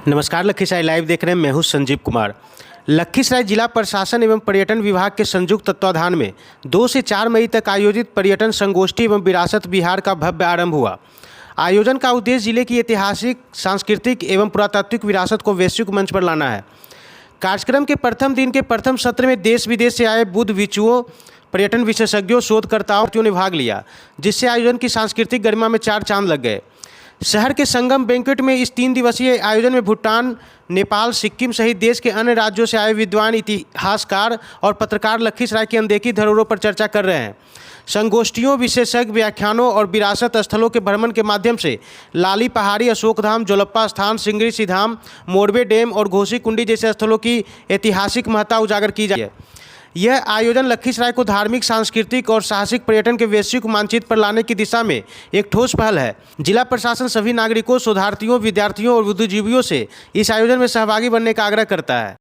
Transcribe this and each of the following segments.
नमस्कार, लखीसराय लाइव देख रहे हैं। मैं हूं संजीव कुमार। लखीसराय जिला प्रशासन एवं पर्यटन विभाग के संयुक्त तत्वाधान में 2 से 4 मई तक आयोजित पर्यटन संगोष्ठी एवं विरासत बिहार का भव्य आरंभ हुआ। आयोजन का उद्देश्य जिले की ऐतिहासिक, सांस्कृतिक एवं पुरातात्विक विरासत को वैश्विक मंच पर लाना है। कार्यक्रम के प्रथम दिन के प्रथम सत्र में देश विदेश से आए बुद्ध भिक्षुओं, पर्यटन विशेषज्ञों, शोधकर्ताओं ने भाग लिया, जिससे आयोजन की सांस्कृतिक गरिमा में 4 चांद लग गए। शहर के संगम बैंक्वेट में इस 3 दिवसीय आयोजन में भूटान, नेपाल, सिक्किम सहित देश के अन्य राज्यों से आए विद्वान, इतिहासकार और पत्रकार लखीसराय की अनदेखी धरोहरों पर चर्चा कर रहे हैं। संगोष्ठियों, विशेषज्ञ व्याख्यानों और विरासत स्थलों के भ्रमण के माध्यम से लाली पहाड़ी, अशोकधाम, जोलप्पा स्थान, सिंगरी सीधाम, मोरबे डैम और घोसी कुंडी जैसे स्थलों की ऐतिहासिक महत्ता उजागर की जाए। यह आयोजन लखीसराय को धार्मिक, सांस्कृतिक और साहसिक पर्यटन के वैश्विक मानचित्र पर लाने की दिशा में एक ठोस पहल है। जिला प्रशासन सभी नागरिकों, शोधार्थियों, विद्यार्थियों और बुद्धिजीवियों से इस आयोजन में सहभागी बनने का आग्रह करता है।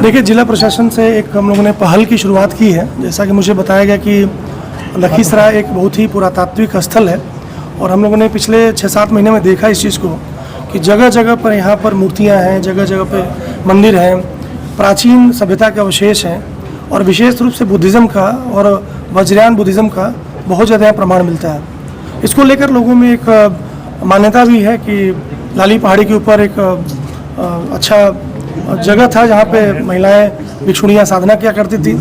देखिए, जिला प्रशासन से एक हम लोगों ने पहल की शुरुआत की है। जैसा कि मुझे बताया गया कि लखीसराय एक बहुत ही पुरातात्विक स्थल है और हम लोगों ने पिछले 6-7 महीने में देखा इस चीज़ को कि जगह जगह पर यहाँ पर मूर्तियाँ हैं, जगह जगह पे मंदिर हैं, प्राचीन सभ्यता के अवशेष हैं और विशेष रूप से बुद्धिज़्म का और वज्रयान बुद्धिज़्म का बहुत ज़्यादा प्रमाण मिलता है। इसको लेकर लोगों में एक मान्यता भी है कि लाली पहाड़ी के ऊपर एक अच्छा जगह था जहाँ पे महिलाएं भिक्षुणियाँ साधना किया करती थी।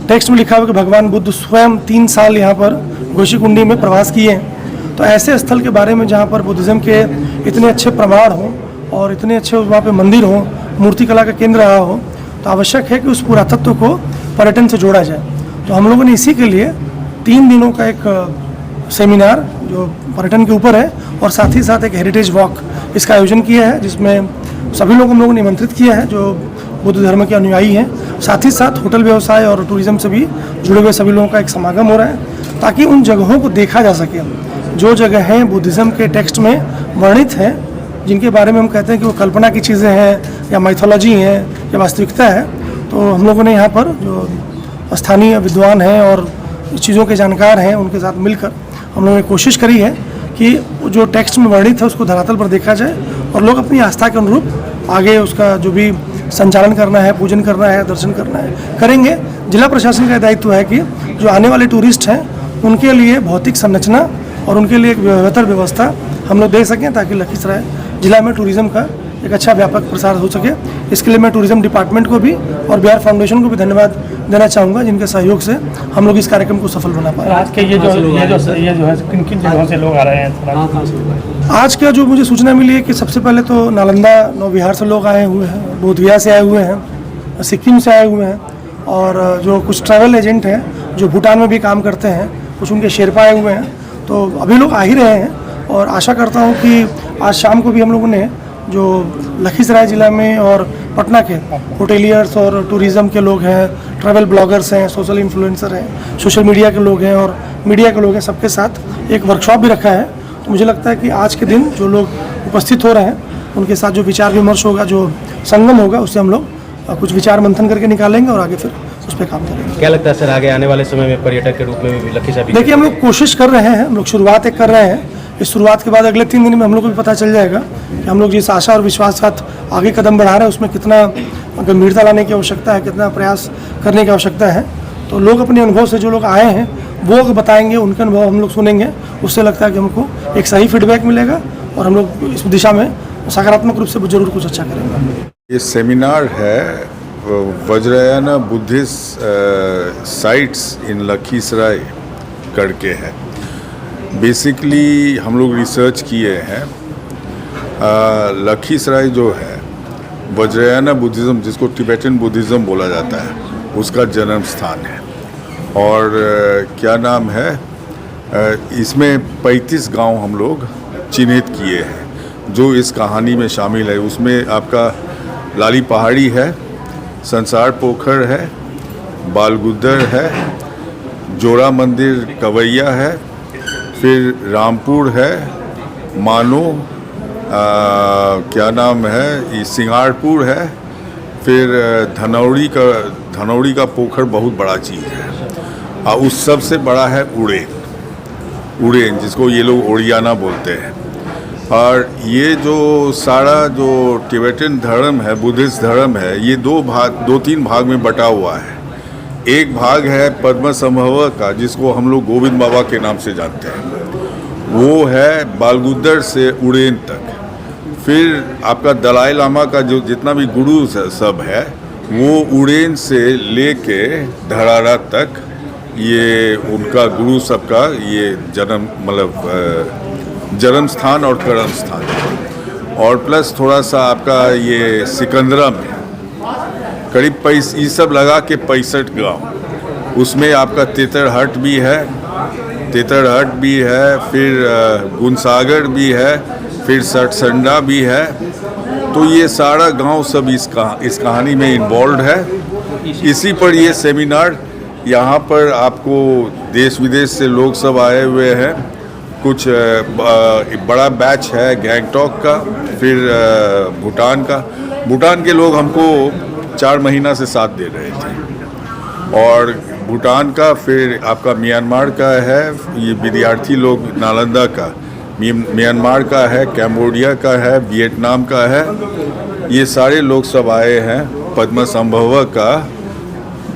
टेक्स्ट में लिखा हुआ कि भगवान बुद्ध स्वयं 3 साल यहाँ पर घोसी कुंडी में प्रवास किए हैं। तो ऐसे स्थल के बारे में जहाँ पर बुद्धिज़्म के इतने अच्छे प्रमाण हों और इतने अच्छे वहाँ पे मंदिर हों, मूर्तिकला का केंद्र रहा हो, तो आवश्यक है कि उस पुरातत्व को पर्यटन से जोड़ा जाए। तो हम लोगों ने इसी के लिए 3 दिनों का एक सेमिनार जो पर्यटन के ऊपर है और साथ ही साथ एक हेरिटेज वॉक इसका आयोजन किया है, जिसमें सभी लोग हम लोगों ने निमंत्रित किया है जो बुद्ध धर्म के अनुयायी हैं। साथ ही साथ होटल व्यवसाय और टूरिज्म से भी जुड़े हुए सभी लोगों का एक समागम हो रहा है, ताकि उन जगहों को देखा जा सके जो जगहें बुद्धिज़्म के टेक्स्ट में वर्णित हैं, जिनके बारे में हम कहते हैं कि वो कल्पना की चीज़ें हैं या माइथोलॉजी हैं या वास्तविकता है। तो हम लोगों ने यहाँ पर जो स्थानीय विद्वान हैं और इस चीज़ों के जानकार हैं, उनके साथ मिलकर हम लोगों ने कोशिश करी है कि जो टेक्स्ट में वर्णित है उसको धरातल पर देखा जाए और लोग अपनी आस्था के अनुरूप आगे उसका जो भी संचालन करना है, पूजन करना है, दर्शन करना है, करेंगे। जिला प्रशासन का दायित्व है कि जो आने वाले टूरिस्ट हैं उनके लिए भौतिक संरचना और उनके लिए एक बेहतर व्यवस्था हम लोग दे सकें, ताकि लखीसराय जिला में टूरिज़्म का एक अच्छा व्यापक प्रसार हो सके। इसके लिए मैं टूरिज़्म डिपार्टमेंट को भी और बिहार फाउंडेशन को भी धन्यवाद देना चाहूँगा, जिनके सहयोग से हम लोग इस कार्यक्रम को सफल बना पाए। आज के ये जो है किन जगहों से लोग आ रहे हैं? आज का जो मुझे सूचना मिली है कि सबसे पहले तो नालंदा, नौबिहार से लोग आए हुए हैं, बोधगया से आए हुए हैं, सिक्किम से आए हुए हैं और जो कुछ ट्रैवल एजेंट हैं जो भूटान में भी काम करते हैं, कुछ उनके शेरपा आए हुए हैं। तो अभी लोग आ ही रहे हैं और आशा करता हूँ कि आज शाम को भी हम लोगों ने जो लखीसराय ज़िला में और पटना के होटेलियर्स और टूरिज़्म के लोग हैं, ट्रैवल ब्लॉगर्स हैं, सोशल इन्फ्लुएंसर हैं, सोशल मीडिया के लोग हैं और मीडिया के लोग हैं, सबके साथ एक वर्कशॉप भी रखा है। तो मुझे लगता है कि आज के दिन जो लोग उपस्थित हो रहे हैं उनके साथ जो विचार विमर्श होगा, जो संगम होगा, उससे हम लोग कुछ विचार मंथन करके निकालेंगे और आगे फिर उस पर काम करेंगे। क्या लगता है सर, आगे आने वाले समय में पर्यटक के रूप में भी लखीसराय? देखिए, हम लोग कोशिश कर रहे हैं, हम लोग शुरुआत एक कर रहे हैं। इस शुरुआत के बाद अगले 3 दिन में हम लोग को भी पता चल जाएगा कि हम लोग जिस आशा और विश्वास के साथ आगे कदम बढ़ा रहे हैं उसमें कितना गंभीरता लाने की आवश्यकता है, कितना प्रयास करने की आवश्यकता है। तो लोग अपने अनुभव से, जो लोग आए हैं वो बताएंगे, उनके अनुभव हम लोग सुनेंगे। उससे लगता है कि हमको एक सही फीडबैक मिलेगा और हम लोग इस दिशा में सकारात्मक रूप से जरूर कुछ अच्छा करेंगे। ये सेमिनार है Vajrayana Buddhist sites in Lakhisarai करके है। बेसिकली हम लोग रिसर्च किए हैं, लखीसराय जो है वज्रयान बुद्धिज़्म, जिसको टिबेटन बुद्धिज़्म बोला जाता है, उसका जन्म स्थान है। और क्या नाम है, इसमें 35 गांव हम लोग चिन्हित किए हैं जो इस कहानी में शामिल है। उसमें आपका लाली पहाड़ी है, संसार पोखर है, बालगुद्दर है, जोड़ा मंदिर कवैया है, फिर रामपुर है, मानो क्या नाम है, ये सिंगारपुर है, फिर धनौड़ी का पोखर बहुत बड़ा चीज़ है। और उस सबसे बड़ा है उड़ेन, जिसको ये लोग ओडियाना बोलते हैं। और ये जो सारा जो टिबेटन धर्म है, बुद्धिस्ट धर्म है, ये दो तीन भाग में बटा हुआ है। एक भाग है पद्म संभव का, जिसको हम लोग गोविंद बाबा के नाम से जानते हैं। वो है बालगुदर से उड़ेन तक। फिर आपका दलाई लामा का जो जितना भी गुरु सब है, वो उड़ेन से लेके धरारा तक ये उनका गुरु सबका ये जन्म स्थान और कर्म स्थान है। और प्लस थोड़ा सा आपका ये सिकंदरा में करीब ये सब लगा के 65 गांव, उसमें आपका तेतरहट भी है, फिर गुनसागर भी है, फिर सटसंडा भी है। तो ये सारा गांव सब इस कहानी में इन्वॉल्व है। इसी पर ये सेमिनार, यहाँ पर आपको देश विदेश से लोग सब आए हुए हैं। कुछ बड़ा बैच है गैंगटॉक का, फिर भूटान का। भूटान के लोग हमको 4 महीना से साथ दे रहे थे। और भूटान का, फिर आपका म्यांमार का है, ये विद्यार्थी लोग नालंदा का, म्यांमार का है, कैम्बोडिया का है, वियतनाम का है। ये सारे लोग सब आए हैं पद्म संभव का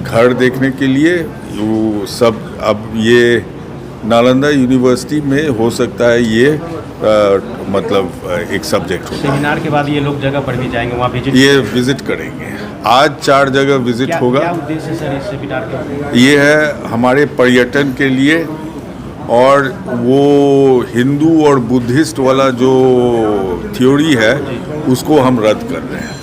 घर देखने के लिए। वो सब अब ये नालंदा यूनिवर्सिटी में हो सकता है ये एक सब्जेक्ट हो। सेमिनार के बाद ये लोग जगह पर भी जाएंगे, वहाँ विजिट करेंगे। आज 4 जगह विजिट होगा। क्या उद्देश्य सर इस सेमिनार का? ये है हमारे पर्यटन के लिए, और वो हिंदू और बुद्धिस्ट वाला जो थ्योरी है उसको हम रद्द कर रहे हैं।